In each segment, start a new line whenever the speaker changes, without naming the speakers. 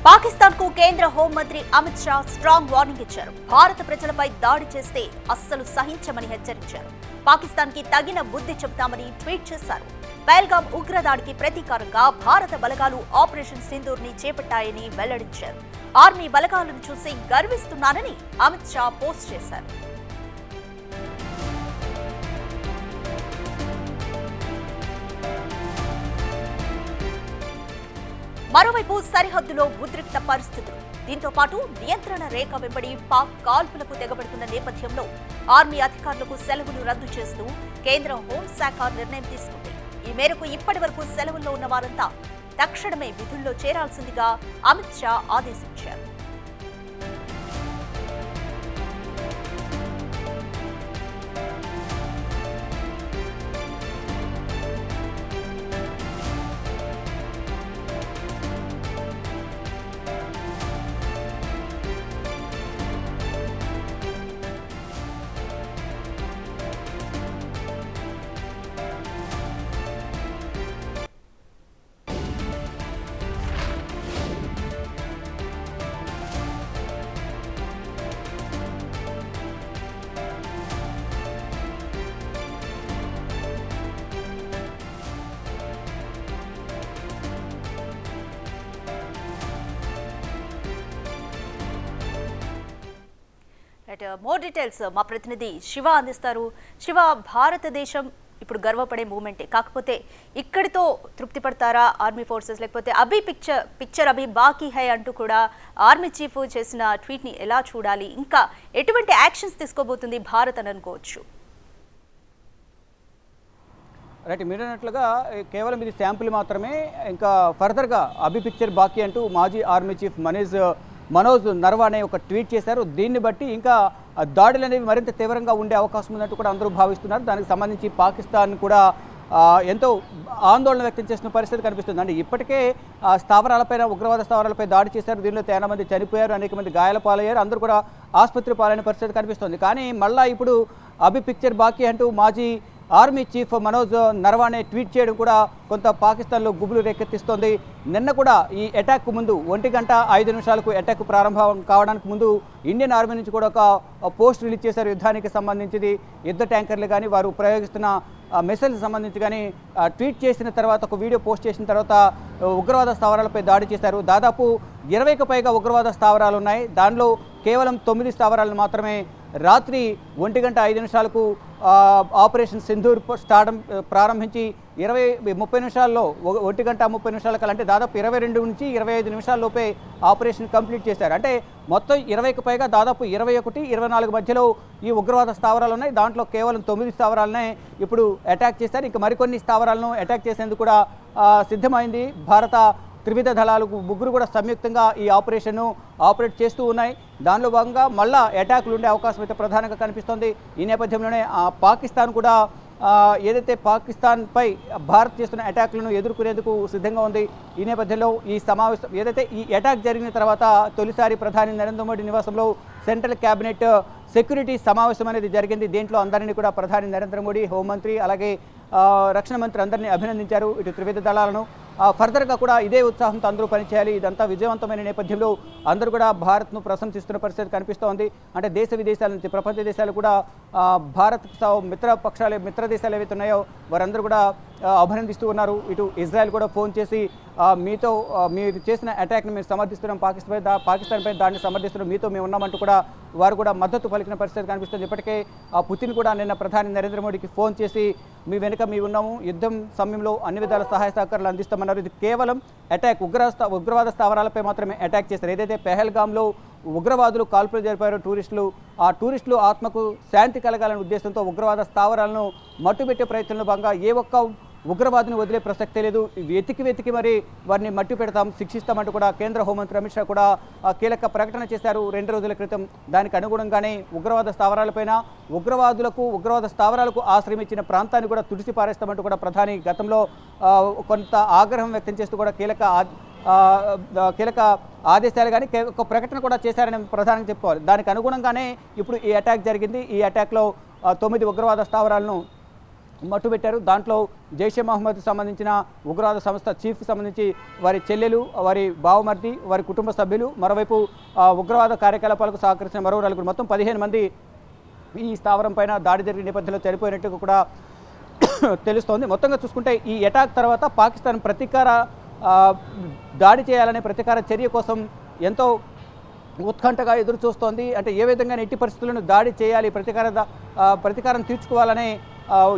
పాకిస్తాన్ కు కేంద్ర హోంమంత్రి అమిత్ షా స్ట్రాంగ్ వార్నింగ్ ఇచ్చారు. భారత ప్రజలపై దాడి చేస్తే అస్సలు సహించమని హెచ్చరించారు. పాకిస్తాన్ కి తగిన బుద్ధి చెబుతామని ట్వీట్ చేశారు. పహల్గాం ఉగ్రదాడికి ప్రతీకారంగా భారత బలగాలు ఆపరేషన్ సింధూర్ ని చేపట్టాయని వెల్లడించారు. ఆర్మీ బలగాలను చూసి గర్విస్తున్నానని అమిత్ షా పోస్ట్ చేశారు. మరోవైపు సరిహద్దులో ఉద్రిక్త పరిస్థితులు. దీంతో పాటు నియంత్రణ రేఖ వెంబడి పాక్ కాల్పులకు తెగబడుతున్న నేపథ్యంలో ఆర్మీ అధికారులకు సెలవులు రద్దు చేస్తూ కేంద్ర హోంశాఖ నిర్ణయం తీసుకుంది. ఈ మేరకు ఇప్పటి వరకు సెలవుల్లో ఉన్న వారంతా తక్షణమే విధుల్లో చేరాల్సిందిగా అమిత్ షా ఆదేశించారు. మోర్ డీటెయిల్స్ మా ప్రతినిధి శివ అందిస్తారు. శివ, భారతదేశం ఇప్పుడు గర్వపడే మూమెంటే, కాకపోతే ఇక్కడితో తృప్తి పడతారా ఆర్మీ ఫోర్సెస్? లేకపోతే అభి పిక్చర్ అభి బాకీ హై అంటూ కూడా ఆర్మీ చీఫ్ చేసిన ట్వీట్ని ఎలా చూడాలి? ఇంకా ఎటువంటి యాక్షన్స్ తీసుకోబోతుంది భారత్ అని అనుకోవచ్చు?
రైట్, మీరు అన్నట్లుగా కేవలం ఇది శాంపుల్ మాత్రమే. ఇంకా ఫర్దర్గా అభి పిక్చర్ బాకీ అంటూ మాజీ ఆర్మీ చీఫ్ మనోజ్ నర్వానే ఒక ట్వీట్ చేశారు. దీన్ని బట్టి ఇంకా దాడులు అనేవి మరింత తీవ్రంగా ఉండే అవకాశం ఉందంటూ కూడా అందరూ భావిస్తున్నారు. దానికి సంబంధించి పాకిస్తాన్ కూడా ఎంతో ఆందోళన వ్యక్తం చేసిన పరిస్థితి కనిపిస్తుంది. అంటే ఇప్పటికే స్థావరాలపైన, ఉగ్రవాద స్థావరాలపై దాడి చేశారు. దీనిలో చాలా మంది చనిపోయారు, అనేక మంది గాయాల పాలయ్యారు, అందరూ కూడా ఆసుపత్రి పాలైన పరిస్థితి కనిపిస్తుంది. కానీ మళ్ళా ఇప్పుడు అభి పిక్చర్ బాకీ అంటూ మాజీ army chief Manoj Naravane tweet చేయడం కూడా కొంత పాకిస్తాన్లో గుబులు రేకెత్తిస్తోంది. నిన్న కూడా ఈ అటాక్ ముందు 1:05 అటాక్ ప్రారంభం కావడానికి ముందు ఇండియన్ ఆర్మీ నుంచి కూడా ఒక పోస్ట్ రిలీజ్ చేశారు. యుద్ధానికి సంబంధించింది, యుద్ధ ట్యాంకర్లు కానీ, వారు ప్రయోగిస్తున్న మిసైల్స్ సంబంధించి కానీ ట్వీట్ చేసిన తర్వాత, ఒక వీడియో పోస్ట్ చేసిన తర్వాత ఉగ్రవాద స్థావరాలపై దాడి చేశారు. దాదాపు 20కి పైగా ఉగ్రవాద స్థావరాలు ఉన్నాయి. దానిలో కేవలం 9 స్థావరాలను మాత్రమే రాత్రి 1:05 ఆపరేషన్ సింధూర్ ప్రారంభించి 30 నిమిషాల్లో 1:30 కల్లా, అంటే దాదాపు 22 నుంచి 25 నిమిషాల్లోపే ఆపరేషన్ కంప్లీట్ చేశారు. అంటే మొత్తం 20కి పైగా, దాదాపు 21-24 మధ్యలో ఈ ఉగ్రవాద స్థావరాలు ఉన్నాయి. దాంట్లో కేవలం 9 స్థావరాలనే ఇప్పుడు అటాక్ చేశారు. ఇంకా మరికొన్ని స్థావరాలను అటాక్ చేసేందుకు కూడా సిద్ధమైంది. భారత త్రివిధ దళాలు ముగ్గురు కూడా సంయుక్తంగా ఈ ఆపరేషన్ను ఆపరేట్ చేస్తూ ఉన్నాయి. దానిలో భాగంగా మళ్ళా అటాకులు ఉండే అవకాశం అయితే ప్రధానంగా కనిపిస్తోంది. ఈ నేపథ్యంలోనే పాకిస్తాన్ కూడా ఏదైతే పాకిస్తాన్పై భారత్ చేస్తున్న అటాక్లను ఎదుర్కొనేందుకు సిద్ధంగా ఉంది. ఈ నేపథ్యంలో ఈ సమావేశం ఏదైతే ఈ అటాక్ జరిగిన తర్వాత తొలిసారి ప్రధాని నరేంద్ర మోడీ నివాసంలో సెంట్రల్ క్యాబినెట్ సెక్యూరిటీ సమావేశం అనేది జరిగింది. దీంట్లో అందరినీ కూడా ప్రధాని నరేంద్ర మోడీ, హోంమంత్రి, అలాగే రక్షణ మంత్రి అందరినీ అభినందించారు, ఇటు త్రివిధ దళాలను. ఫర్దర్గా కూడా ఇదే ఉత్సాహంతో అందరూ పనిచేయాలి. ఇదంతా విజయవంతమైన నేపథ్యంలో అందరూ కూడా భారత్ను ప్రశంసిస్తున్న పరిస్థితి కనిపిస్తోంది. అంటే దేశ విదేశాల నుంచి, ప్రపంచ దేశాలు కూడా భారత్ మిత్ర దేశాలు ఏవైతే ఉన్నాయో వారందరూ కూడా అభినందిస్తూ ఉన్నారు. ఇటు ఇజ్రాయెల్ కూడా ఫోన్ చేసి మీరు చేసిన అటాక్ని మేము సమర్థిస్తున్నాం, పాకిస్తాన్పై దాన్ని సమర్థిస్తున్నాం, మీతో మేము ఉన్నామంటూ కూడా వారు కూడా మద్దతు పలికిన పరిస్థితి కనిపిస్తుంది. ఇప్పటికే పుతిన్ కూడా నిన్న ప్రధాని నరేంద్ర మోడీకి ఫోన్ చేసి మీ వెనుక మేము ఉన్నాము, యుద్ధం సమయంలో అన్ని విధాల సహాయ సహకారాలు అందిస్తామన్నారు. ఇది కేవలం అటాక్, ఉగ్రవాద స్థావరాలపై మాత్రమే అటాక్ చేశారు. ఏదైతే పెహల్గాంలో ఉగ్రవాదులు కాల్పులు జరిపారో ఆ టూరిస్టులు ఆత్మకు శాంతి కలగాలనే ఉద్దేశంతో ఉగ్రవాద స్థావరాలను మట్టుబెట్టే ప్రయత్నంలో భాగంగా ఏ ఒక్క ఉగ్రవాదిని వదిలే ప్రసక్తే లేదు. వెతికి మరి వారిని మట్టి పెడతాం, శిక్షిస్తామంటూ కూడా కేంద్ర హోంమంత్రి అమిత్ షా కూడా కీలక ప్రకటన చేశారు 2 రోజుల క్రితం. దానికి అనుగుణంగానే ఉగ్రవాద స్థావరాలపైన, ఉగ్రవాద స్థావరాలకు ఆశ్రయం ఇచ్చిన ప్రాంతాన్ని కూడా తుడిసి పారేస్తామంటూ కూడా ప్రధాని గతంలో కొంత ఆగ్రహం వ్యక్తం చేస్తూ కూడా కీలక ఆదేశాలు కానీ ఒక ప్రకటన కూడా చేశారని ప్రధానంగా చెప్పుకోవాలి. దానికి అనుగుణంగానే ఇప్పుడు ఈ అటాక్ జరిగింది. ఈ అటాక్లో 9 ఉగ్రవాద స్థావరాలను మట్టుబెట్టారు. దాంట్లో జైషే మహమ్మద్ సంబంధించిన ఉగ్రవాద సంస్థ చీఫ్కి సంబంధించి వారి చెల్లెలు, వారి బావమర్ది, వారి కుటుంబ సభ్యులు, మరోవైపు ఉగ్రవాద కార్యకలాపాలకు సహకరించిన మరో నలుగురు, మొత్తం 15 మంది ఈ స్థావరం పైన దాడి జరిగిన నేపథ్యంలో చనిపోయినట్టు కూడా తెలుస్తోంది. మొత్తంగా చూసుకుంటే ఈ అటాక్ తర్వాత పాకిస్తాన్ ప్రతీకార దాడి చేయాలనే ప్రతీకార చర్య కోసం ఎంతో ఉత్కంఠగా ఎదురు చూస్తోంది. అంటే ఏ విధంగా ఎట్టి పరిస్థితులను దాడి చేయాలి, ప్రతీకారం తీర్చుకోవాలనే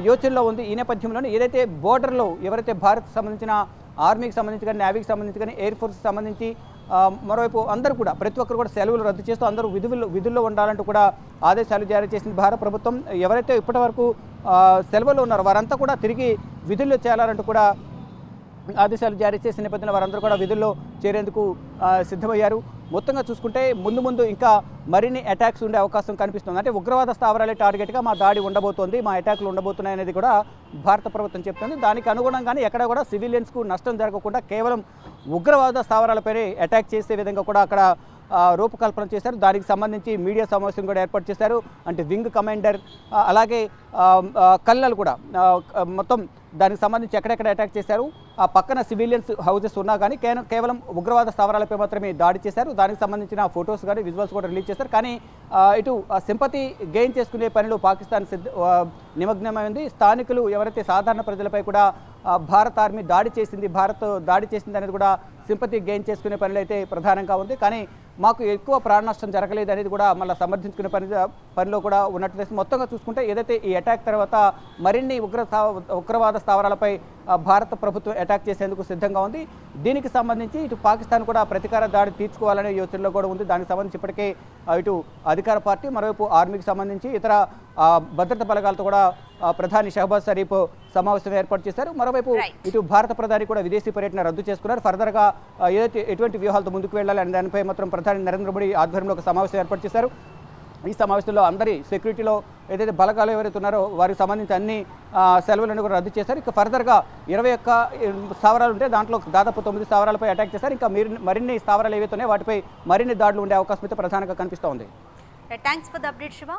యోచనలో ఉంది. ఈ నేపథ్యంలోనే ఏదైతే బోర్డర్లో ఎవరైతే భారత్ సంబంధించిన ఆర్మీకి సంబంధించి కానీ, నేవీకి సంబంధించి కానీ, ఎయిర్ ఫోర్స్కి సంబంధించి మరోవైపు అందరూ కూడా ప్రతి ఒక్కరు కూడా సెలవులు రద్దు చేస్తూ అందరూ విధుల్లో ఉండాలంటూ కూడా ఆదేశాలు జారీ చేసింది భారత ప్రభుత్వం. ఎవరైతే ఇప్పటివరకు సెలవుల్లో ఉన్నారో వారంతా కూడా తిరిగి విధుల్లో చేరాలంటూ కూడా ఆదేశాలు జారీ చేసిన నేపథ్యంలో వారందరూ కూడా విధుల్లో చేరేందుకు సిద్ధమయ్యారు. మొత్తంగా చూసుకుంటే ముందు ఇంకా మరిన్ని అటాక్స్ ఉండే అవకాశం కనిపిస్తుంది. అంటే ఉగ్రవాద స్థావరాలే టార్గెట్గా మా దాడి ఉండబోతోంది, మా అటాక్లు ఉండబోతున్నాయి అనేది కూడా భారత ప్రభుత్వం చెప్తుంది. దానికి అనుగుణంగానే ఎక్కడ కూడా సివిలియన్స్కు నష్టం జరగకుండా కేవలం ఉగ్రవాద స్థావరాలపైనే అటాక్ చేసే విధంగా కూడా అక్కడ రూపకల్పన చేశారు. దానికి సంబంధించి మీడియా సమావేశం కూడా ఏర్పాటు చేశారు. అంటే వింగ్ కమాండర్, అలాగే కల్లలు కూడా మొత్తం దానికి సంబంధించి ఎక్కడెక్కడ అటాక్ చేశారు. ఆ పక్కన సివిలియన్స్ హౌసెస్ ఉన్నా కానీ కేవలం ఉగ్రవాద స్థావరాలపై మాత్రమే దాడి చేశారు. దానికి సంబంధించిన ఫొటోస్ కానీ విజువల్స్ కూడా రిలీజ్ చేశారు. కానీ ఇటు సింపతి గెయిన్ చేసుకునే పనిలో పాకిస్తాన్ నిమగ్నమైంది. స్థానికులు ఎవరైతే సాధారణ ప్రజలపై కూడా భారత ఆర్మీ దాడి చేసింది అనేది కూడా సింపతి గెయిన్ చేసుకునే పనిలో అయితే ప్రధానంగా ఉంది. కానీ మాకు ఎక్కువ ప్రాణ నష్టం జరగలేదు అనేది కూడా మళ్ళీ సమర్థించుకునే పనిలో కూడా ఉన్నట్టు తెలుస్తుంది. మొత్తంగా చూసుకుంటే ఏదైతే ఈ అటాక్ తర్వాత మరిన్ని ఉగ్రవాద స్థావరాలపై భారత ప్రభుత్వం అటాక్ చేసేందుకు సిద్ధంగా ఉంది. దీనికి సంబంధించి ఇటు పాకిస్తాన్ కూడా ప్రతీకార దాడి తీర్చుకోవాలనే యోచనలో కూడా ఉంది. దానికి సంబంధించి ఇప్పటికే ఇటు అధికార పార్టీ, మరోవైపు ఆర్మీకి సంబంధించి ఇతర భద్రతా బలగాలతో కూడా ప్రధాని షహబాజ్ షరీఫ్ సమావేశం ఏర్పాటు చేశారు. మరోవైపు ఇటు భారత ప్రధాని కూడా విదేశీ పర్యటన రద్దు చేసుకున్నారు. ఫర్దర్గా ఎటువంటి వ్యూహాలతో ముందుకు వెళ్ళాలి అనే దానిపై మాత్రం ప్రధాని నరేంద్ర మోడీ ఆధ్వర్యంలో ఒక సమావేశం ఏర్పాటు చేశారు. ఈ సమావేశంలో అందరి సెక్యూరిటీలో ఏదైతే బలగాలు ఎవరైతే ఉన్నారో వారికి సంబంధించి అన్ని సెలవులను కూడా రద్దు చేశారు. ఇక ఫర్దర్గా 21 స్థావరాలు ఉంటే దాంట్లో దాదాపు 9 స్థావరాలపై అటాక్ చేశారు. ఇంకా మరిన్ని స్థావరాలు ఏవైతే ఉన్నాయో వాటిపై మరిన్ని దాడులు ఉండే అవకాశం అయితే ప్రధానంగా కనిపిస్తూ ఉంది.
Thanks for the update Shiva.